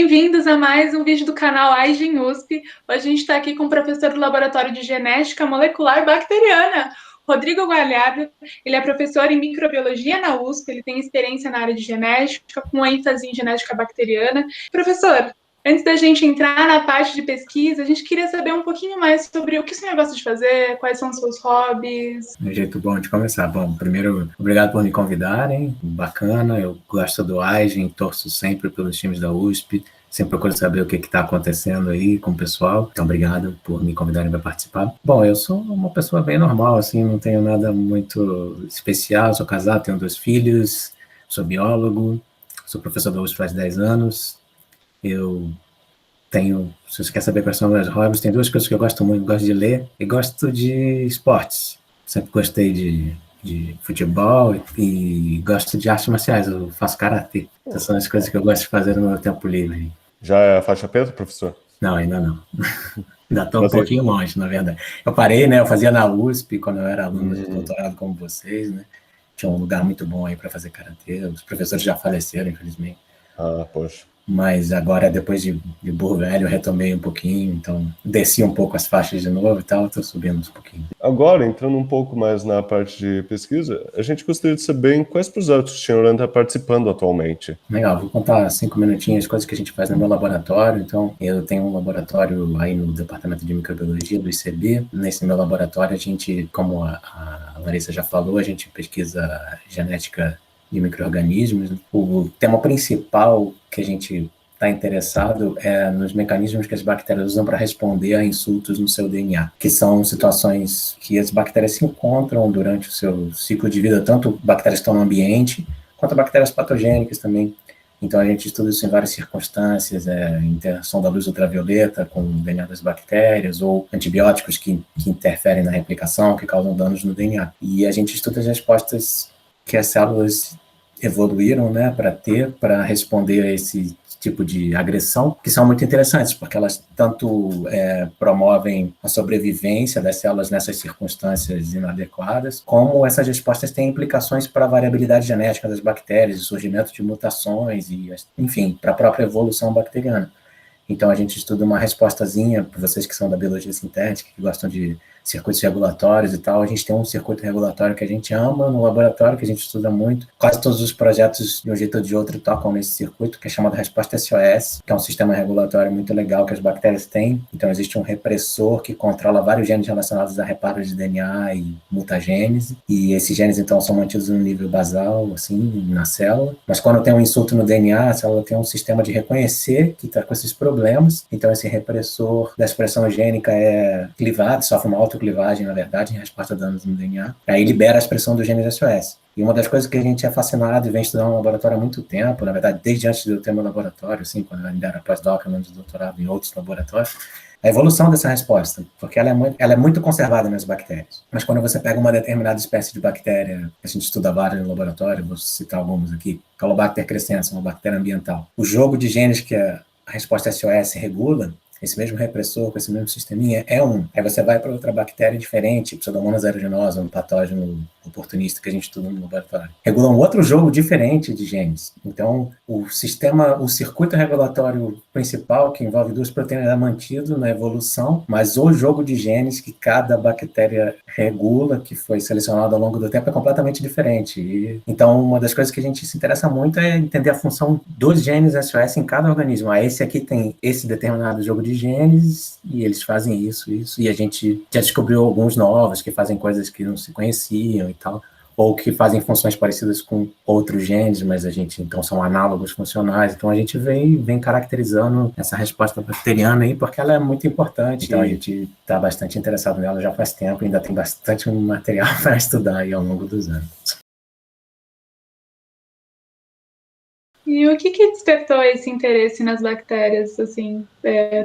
Bem-vindos a mais um vídeo do canal AIGEN USP. Hoje a gente está aqui com o professor do Laboratório de Genética Molecular Bacteriana, Rodrigo Galhardo. Ele é professor em microbiologia na USP, ele tem experiência na área de genética, com ênfase em genética bacteriana. Professor, antes da gente entrar na parte de pesquisa, a gente queria saber um pouquinho mais sobre o que o senhor gosta de fazer, quais são os seus hobbies. Um jeito bom de começar. Bom, primeiro, obrigado por me convidarem. Bacana, eu gosto do AIGEN, torço sempre pelos times da USP, sempre procuro saber o que está acontecendo aí com o pessoal. Então, obrigado por me convidarem para participar. Bom, eu sou uma pessoa bem normal, assim, não tenho nada muito especial. Sou casado, tenho 2 filhos, sou biólogo, sou professor da USP faz 10 anos. Eu tenho, se você quer saber quais são os meus hobbies, tem 2 coisas que eu gosto muito, gosto de ler e gosto de esportes. Sempre gostei de futebol e gosto de artes marciais, eu faço karatê. Essas são as coisas que eu gosto de fazer no meu tempo livre. Já é a faixa preta, professor? Não, ainda não. Ainda estou um pouquinho longe, na verdade. Eu parei, né? Eu fazia na USP, quando eu era aluno de doutorado como vocês, né? Tinha um lugar muito bom aí para fazer karatê. Os professores já faleceram, infelizmente. Ah, poxa. Mas agora, depois de burro velho, eu retomei um pouquinho, então desci um pouco as faixas de novo e tal, estou subindo um pouquinho. Agora, entrando um pouco mais na parte de pesquisa, a gente gostaria de saber em quais projetos o senhor anda participando atualmente. Legal, vou contar 5 minutinhos coisas que a gente faz no meu laboratório. Então, eu tenho um laboratório aí no Departamento de Microbiologia do ICB. Nesse meu laboratório, a gente, como a Larissa já falou, a gente pesquisa genética de micro-organismos. O tema principal que a gente está interessado é nos mecanismos que as bactérias usam para responder a insultos no seu DNA, que são situações que as bactérias se encontram durante o seu ciclo de vida, tanto bactérias que estão no ambiente, quanto bactérias patogênicas também. Então, a gente estuda isso em várias circunstâncias, interação da luz ultravioleta com o DNA das bactérias, ou antibióticos que interferem na replicação, que causam danos no DNA. E a gente estuda as respostas que as células evoluíram, né, para responder a esse tipo de agressão, que são muito interessantes, porque elas tanto promovem a sobrevivência das células nessas circunstâncias inadequadas, como essas respostas têm implicações para a variabilidade genética das bactérias, o surgimento de mutações, e, enfim, para a própria evolução bacteriana. Então, a gente estuda uma respostazinha, para vocês que são da biologia sintética, que gostam de circuitos regulatórios e tal, a gente tem um circuito regulatório que a gente ama no laboratório, que a gente estuda muito. Quase todos os projetos, de um jeito ou de outro, tocam nesse circuito, que é chamado resposta SOS, que é um sistema regulatório muito legal que as bactérias têm. Então, existe um repressor que controla vários genes relacionados a reparo de DNA e mutagênese, e esses genes, então, são mantidos no nível basal, assim, na célula. Mas quando tem um insulto no DNA, a célula tem um sistema de reconhecer que está com esses problemas. Então, esse repressor da expressão gênica é clivado, sofre uma autoclivagem, na verdade, em resposta a danos no DNA. Aí libera a expressão dos genes SOS. E uma das coisas que a gente é fascinado e vem estudando no laboratório há muito tempo, na verdade, desde antes de eu ter meu laboratório, assim, quando eu ainda era pós-doc, antes de doutorado em outros laboratórios, a evolução dessa resposta, porque ela é muito conservada nas bactérias. Mas quando você pega uma determinada espécie de bactéria, a gente estuda várias no laboratório, vou citar alguns aqui, Caulobacter crescens, uma bactéria ambiental. O jogo de genes que a resposta SOS regula, esse mesmo repressor, com esse mesmo sisteminha, é um. Aí você vai para outra bactéria diferente, Pseudomonas aeruginosa, um patógeno oportunista que a gente estuda no laboratório. Regula um outro jogo diferente de genes. Então, o circuito regulatório principal, que envolve 2 proteínas, é mantido na evolução, mas o jogo de genes que cada bactéria regula, que foi selecionado ao longo do tempo, é completamente diferente. Então, uma das coisas que a gente se interessa muito é entender a função dos genes SOS em cada organismo. Esse aqui tem esse determinado jogo de genes e eles fazem isso, e a gente já descobriu alguns novos que fazem coisas que não se conheciam e tal, ou que fazem funções parecidas com outros genes, mas a gente, então, são análogos funcionais. Então, a gente vem caracterizando essa resposta bacteriana aí, porque ela é muito importante. Então, a gente está bastante interessado nela já faz tempo, ainda tem bastante material para estudar aí ao longo dos anos. E o que despertou esse interesse nas bactérias, assim?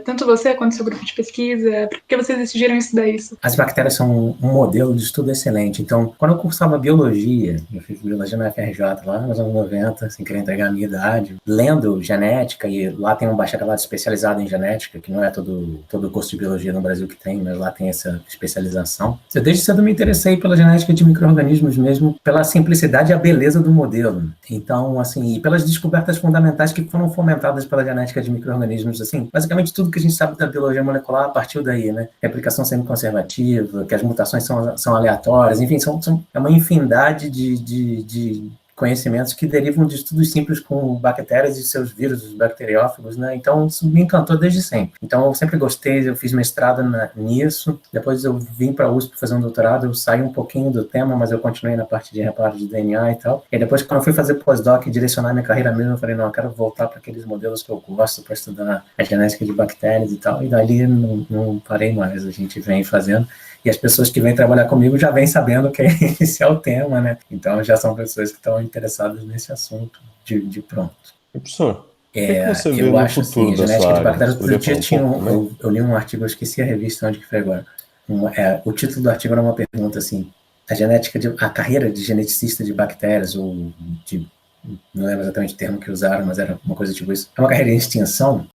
tanto você quanto seu grupo de pesquisa? Por que vocês decidiram estudar isso? As bactérias são um modelo de estudo excelente. Então, quando eu cursava biologia, eu fiz biologia na FRJ lá nos anos 90, sem querer entregar a minha idade, lendo genética, e lá tem um bacharelado especializado em genética, que não é todo curso de biologia no Brasil que tem, mas lá tem essa especialização. Eu desde cedo me interessei pela genética de micro-organismos mesmo, pela simplicidade e a beleza do modelo. Então, assim, e pelas descobertas fundamentais que foram fomentadas pela genética de micro-organismos, assim, basicamente tudo que a gente sabe da biologia molecular partiu daí, né? Replicação semi-conservativa, que as mutações são aleatórias, enfim, é uma infinidade de conhecimentos que derivam de estudos simples com bactérias e seus vírus, os bacteriófagos, né? Então, isso me encantou desde sempre. Então, eu sempre gostei, eu fiz mestrado nisso, depois eu vim para a USP fazer um doutorado, eu saí um pouquinho do tema, mas eu continuei na parte de reparo de DNA e tal. E depois, quando eu fui fazer pós-doc e direcionar minha carreira mesmo, eu falei, não, eu quero voltar para aqueles modelos que eu gosto, para estudar a genética de bactérias e tal, e dali não parei mais, a gente vem fazendo. E as pessoas que vêm trabalhar comigo já vêm sabendo que esse é o tema, né? Então, já são pessoas que estão interessadas nesse assunto de pronto. E, professor, o que você vê eu no acho futuro assim, da genética sua de área? bactérias, outro dia eu li um artigo, eu esqueci a revista onde que foi agora. O título do artigo era uma pergunta assim, a carreira de geneticista de bactérias, ou não lembro exatamente o termo que usaram, mas era uma coisa tipo isso, é uma carreira em extinção?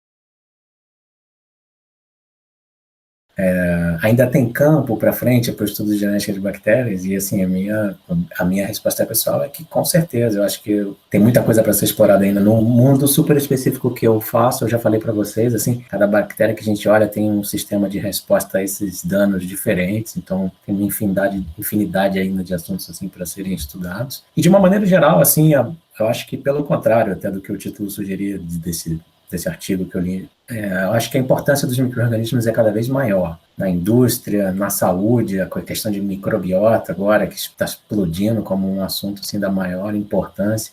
Ainda tem campo para frente para o estudo de genética de bactérias? E assim, a minha resposta pessoal é que com certeza, eu acho que tem muita coisa para ser explorada ainda. No mundo super específico que eu faço, eu já falei para vocês, assim, cada bactéria que a gente olha tem um sistema de resposta a esses danos diferentes, então tem uma infinidade ainda de assuntos assim para serem estudados. E de uma maneira geral, assim, eu acho que pelo contrário até do que o título sugeria desse artigo que eu li, eu acho que a importância dos micro-organismos é cada vez maior. Na indústria, na saúde, a questão de microbiota agora, que está explodindo como um assunto assim, da maior importância,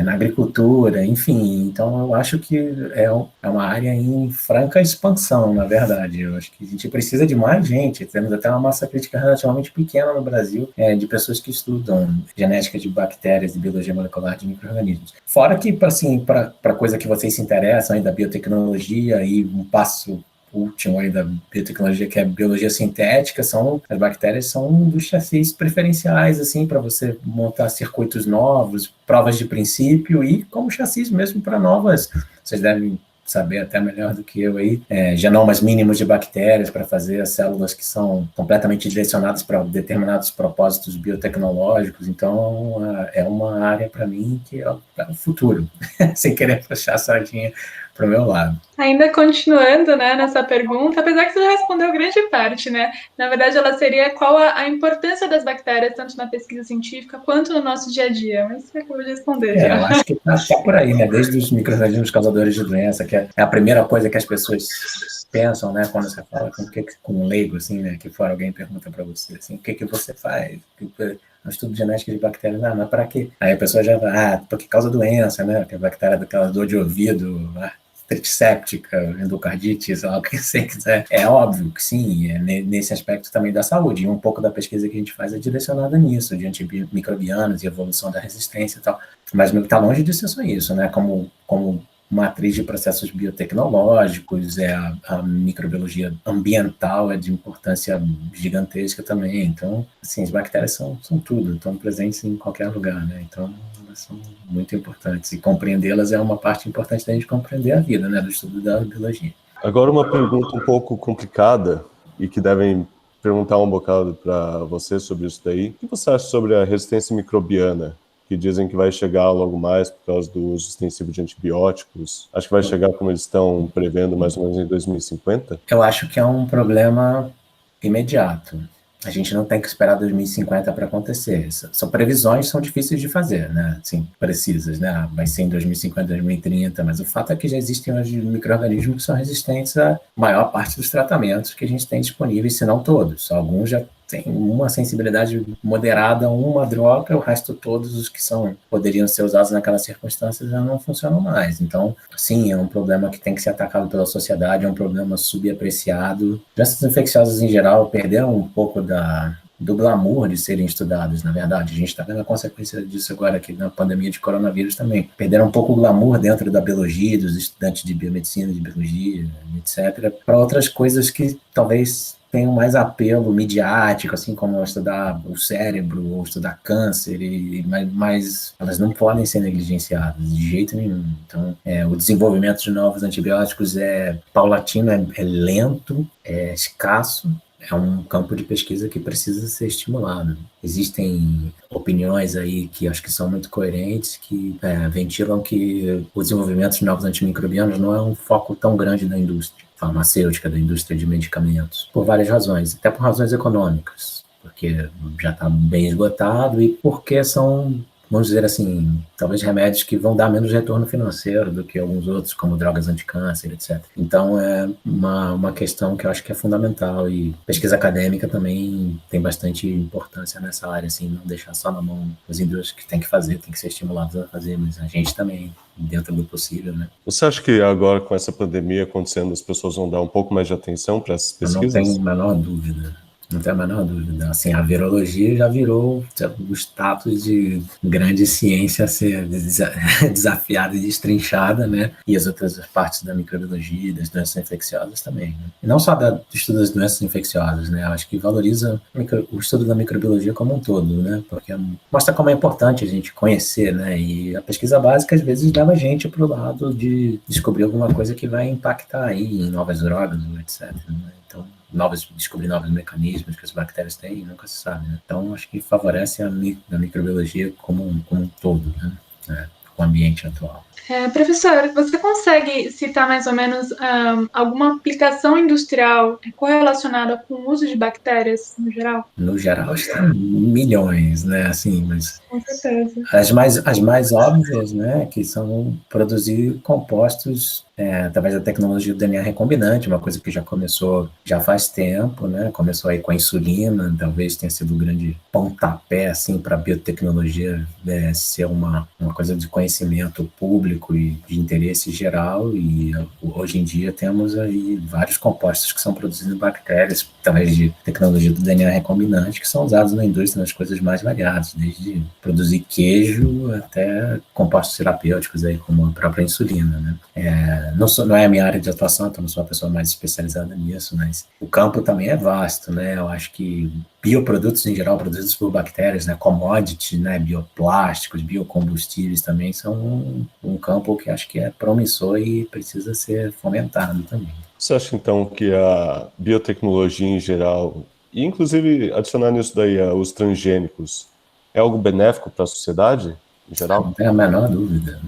na agricultura, enfim. Então, eu acho que é uma área em franca expansão, na verdade. Eu acho que a gente precisa de mais gente. Temos até uma massa crítica relativamente pequena no Brasil de pessoas que estudam genética de bactérias e biologia molecular de micro-organismos. Fora que, assim, para coisa que vocês se interessam, aí da biotecnologia e um passo último aí da biotecnologia, que é a biologia sintética, as bactérias são um dos chassis preferenciais, assim, para você montar circuitos novos, provas de princípio e como chassis mesmo para novas. Vocês devem saber até melhor do que eu aí, genomas mínimos de bactérias para fazer as células que são completamente direcionadas para determinados propósitos biotecnológicos. Então, é uma área para mim que é o futuro, sem querer puxar a sardinha para o meu lado. Ainda continuando, né, nessa pergunta, apesar que você já respondeu grande parte, né? Na verdade, ela seria qual a importância das bactérias, tanto na pesquisa científica quanto no nosso dia a dia. Mas você acabou de responder já. Eu acho que está por aí, né? Desde os micro-organismos causadores de doença, que é a primeira coisa que as pessoas pensam, né? Quando você fala com um leigo, assim, né? Que fora alguém pergunta para você, assim, o que você faz? Um estudo de genética de bactérias, mas para quê? Aí a pessoa já vai, porque causa doença, né? Que a bactéria daquela dor de ouvido, tritséptica, endocardite, sei lá o que você quiser. É óbvio que sim, nesse aspecto também da saúde. E um pouco da pesquisa que a gente faz é direcionada nisso, de antimicrobianos e evolução da resistência e tal. Mas está longe de ser só isso, né? Como matriz de processos biotecnológicos, a microbiologia ambiental é de importância gigantesca também. Então, assim, as bactérias são tudo, estão presentes em qualquer lugar, né? Então, elas são muito importantes. E compreendê-las é uma parte importante da gente compreender a vida, né? Do estudo da biologia. Agora, uma pergunta um pouco complicada e que devem perguntar um bocado para você sobre isso daí. O que você acha sobre a resistência microbiana? Que dizem que vai chegar logo mais por causa do uso extensivo de antibióticos. Acho que vai chegar, como eles estão prevendo, mais ou menos em 2050. Eu acho que é um problema imediato. A gente não tem que esperar 2050 para acontecer. São previsões, são difíceis de fazer, né? Assim, precisas, né? Vai ser em 2050, 2030, mas o fato é que já existem hoje micro-organismos que são resistentes à maior parte dos tratamentos que a gente tem disponíveis, se não todos. Alguns já tem uma sensibilidade moderada a uma droga, o resto todos os que poderiam ser usados naquelas circunstâncias já não funcionam mais. Então, sim, é um problema que tem que ser atacado pela sociedade, é um problema subapreciado. Doenças infecciosas em geral perderam um pouco do glamour de serem estudados, na verdade. A gente está vendo a consequência disso agora aqui na pandemia de coronavírus também. Perderam um pouco o glamour dentro da biologia, dos estudantes de biomedicina, de biologia, etc., para outras coisas que talvez tenham mais apelo midiático, assim como estudar o cérebro ou estudar câncer, mas elas não podem ser negligenciadas de jeito nenhum. Então, o desenvolvimento de novos antibióticos é paulatino, é lento, é escasso, é um campo de pesquisa que precisa ser estimulado. Existem opiniões aí que acho que são muito coerentes, que ventilam que o desenvolvimento de novos antimicrobianos não é um foco tão grande da indústria farmacêutica, da indústria de medicamentos, por várias razões, até por razões econômicas, porque já está bem esgotado e porque são, vamos dizer assim, talvez remédios que vão dar menos retorno financeiro do que alguns outros, como drogas anticâncer, etc. Então, é uma questão que eu acho que é fundamental, e pesquisa acadêmica também tem bastante importância nessa área, assim, não deixar só na mão das indústrias que tem que fazer, tem que ser estimulados a fazer, mas a gente também, dentro do possível, né? Você acha que agora, com essa pandemia acontecendo, as pessoas vão dar um pouco mais de atenção para essas pesquisas? Eu não tenho a menor dúvida. Não tenho a menor dúvida. Assim, a virologia já virou o status de grande ciência a ser desafiada e destrinchada, né? E as outras partes da microbiologia, das doenças infecciosas também, né? E não só do estudo das doenças infecciosas, né? Eu acho que valoriza o estudo da microbiologia como um todo, né? Porque mostra como é importante a gente conhecer, né? E a pesquisa básica, às vezes, leva a gente para o lado de descobrir alguma coisa que vai impactar aí em novas drogas, etc., né? Então, descobrir novos mecanismos que as bactérias têm, nunca se sabe, né? Então, acho que favorece a microbiologia como um todo, né? O ambiente atual. Professor, você consegue citar mais ou menos alguma aplicação industrial correlacionada com o uso de bactérias no geral? No geral, estão milhões, né? Assim, mas com certeza. As mais óbvias, né, que são produzir compostos através da tecnologia do DNA recombinante, uma coisa que já começou já faz tempo, né? Começou aí com a insulina, talvez tenha sido um grande pontapé assim para a biotecnologia ser uma coisa de conhecimento público e de interesse geral, e hoje em dia temos aí vários compostos que são produzidos em bactérias através de tecnologia do DNA recombinante, que são usados na indústria nas coisas mais variadas, desde produzir queijo até compostos terapêuticos aí, como a própria insulina, né? Não é a minha área de atuação, então não sou a pessoa mais especializada nisso, mas o campo também é vasto, né? Eu acho que bioprodutos em geral, produzidos por bactérias, né? Commodities, né? Bioplásticos, biocombustíveis também são um campo que acho que é promissor e precisa ser fomentado também. Você acha então que a biotecnologia em geral, e inclusive adicionar nisso daí os transgênicos, é algo benéfico para a sociedade em geral? Não tenho a menor dúvida.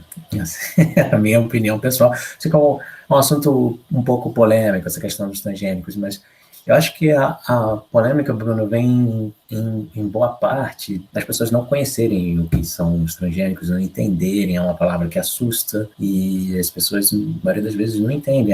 É a minha opinião pessoal. Sei que é um assunto um pouco polêmico, essa questão dos transgênicos, mas eu acho que a polêmica, Bruno, vem em boa parte das pessoas não conhecerem o que são os transgênicos, não entenderem, é uma palavra que assusta, e as pessoas, a maioria das vezes, não entendem.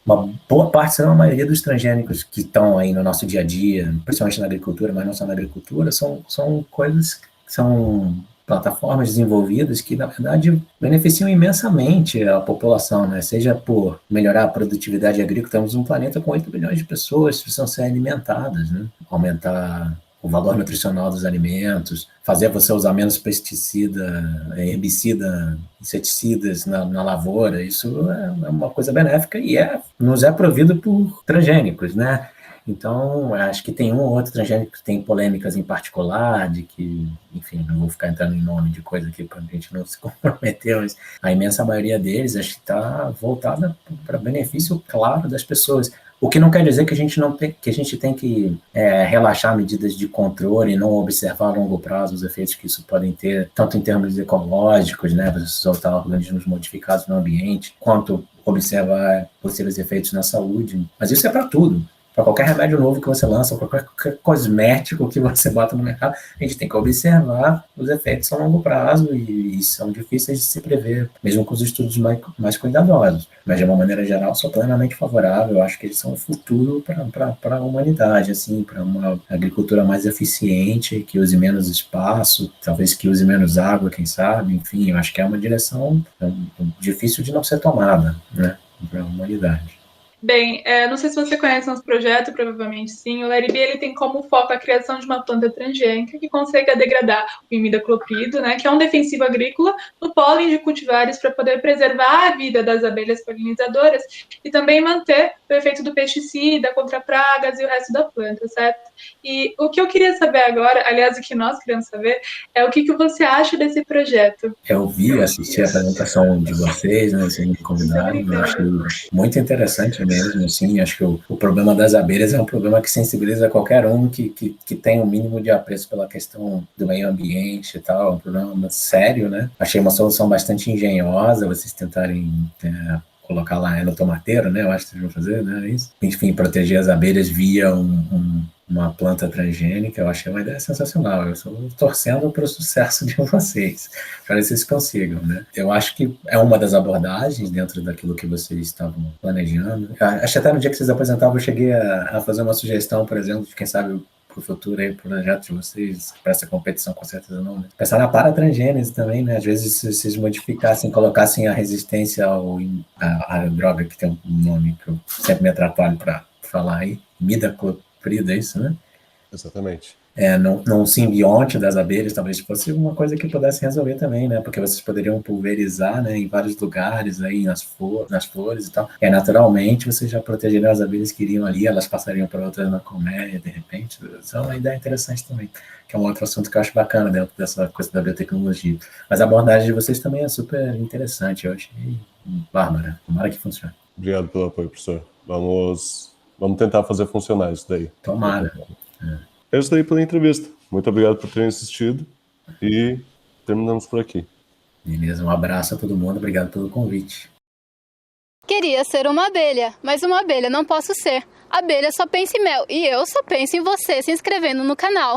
Uma boa parte, se não a maioria dos transgênicos que estão aí no nosso dia a dia, principalmente na agricultura, mas não só na agricultura, são coisas que são plataformas desenvolvidas que, na verdade, beneficiam imensamente a população, né? Seja por melhorar a produtividade agrícola, temos um planeta com 8 bilhões de pessoas que precisam ser alimentadas, né? Aumentar o valor nutricional dos alimentos, fazer você usar menos pesticida, herbicida, inseticidas na lavoura, isso é uma coisa benéfica e nos é provido por transgênicos, né? Então, acho que tem um ou outro transgênico que tem polêmicas em particular, de que, enfim, não vou ficar entrando em nome de coisa aqui para a gente não se comprometer, mas a imensa maioria deles acho que está voltada para benefício claro das pessoas. O que não quer dizer que a gente tem que relaxar medidas de controle e não observar a longo prazo os efeitos que isso podem ter, tanto em termos ecológicos, né, você soltar organismos modificados no ambiente, quanto observar possíveis efeitos na saúde. Mas isso é para tudo. Para qualquer remédio novo que você lança, qualquer cosmético que você bota no mercado, a gente tem que observar os efeitos a longo prazo e são difíceis de se prever, mesmo com os estudos mais cuidadosos. Mas, de uma maneira geral, sou plenamente favorável. Eu acho que eles são o futuro para a humanidade, assim, para uma agricultura mais eficiente, que use menos espaço, talvez que use menos água, quem sabe. Enfim, eu acho que é uma direção difícil de não ser tomada, né, para a humanidade. Bem, não sei se você conhece nosso projeto, provavelmente sim. O Larry B, ele tem como foco a criação de uma planta transgênica que consiga degradar o imidacloprido, né, que é um defensivo agrícola, no pólen de cultivares para poder preservar a vida das abelhas polinizadoras e também manter o efeito do pesticida contra pragas e o resto da planta, certo? E o que eu queria saber agora, aliás, o que nós queremos saber, é o que você acha desse projeto. Eu vi, assisti a apresentação de vocês, né, vocês me convidaram, eu achei muito interessante mesmo, assim, acho que o problema das abelhas é um problema que sensibiliza qualquer um que tem um mínimo de apreço pela questão do meio ambiente e tal, é um problema sério, né? Achei uma solução bastante engenhosa, vocês tentarem colocar lá no tomateiro, né? Eu acho que vocês vão fazer, né? Isso. Enfim, proteger as abelhas via uma planta transgênica, eu achei uma ideia sensacional. Eu estou torcendo para o sucesso de vocês, para que vocês consigam, né? Eu acho que é uma das abordagens dentro daquilo que vocês estavam planejando. Acho que até no dia que vocês apresentavam, eu cheguei a fazer uma sugestão, por exemplo, de quem sabe para o futuro aí, projeto de vocês, para essa competição, com certeza não, né? Pensar na paratransgênese também, né? Às vezes, se vocês modificassem, colocassem a resistência à droga, que tem um nome que eu sempre me atrapalho para falar aí, imidacloprid, é isso, né? Exatamente. Num simbionte das abelhas, talvez fosse uma coisa que pudesse resolver também, né? Porque vocês poderiam pulverizar, né, em vários lugares, aí nas flores e tal. E naturalmente vocês já protegeriam as abelhas que iriam ali, elas passariam para outras na colmeia, de repente. Isso é uma ideia interessante também, que é um outro assunto que eu acho bacana dentro dessa coisa da biotecnologia. Mas a abordagem de vocês também é super interessante, eu achei bárbara. Tomara que funcione. Obrigado pelo apoio, professor. Vamos tentar fazer funcionar isso daí. Tomara. É isso daí pela entrevista. Muito obrigado por terem assistido e terminamos por aqui. Beleza, um abraço a todo mundo, obrigado pelo convite. Queria ser uma abelha, mas uma abelha não posso ser. A abelha só pensa em mel e eu só penso em você se inscrevendo no canal.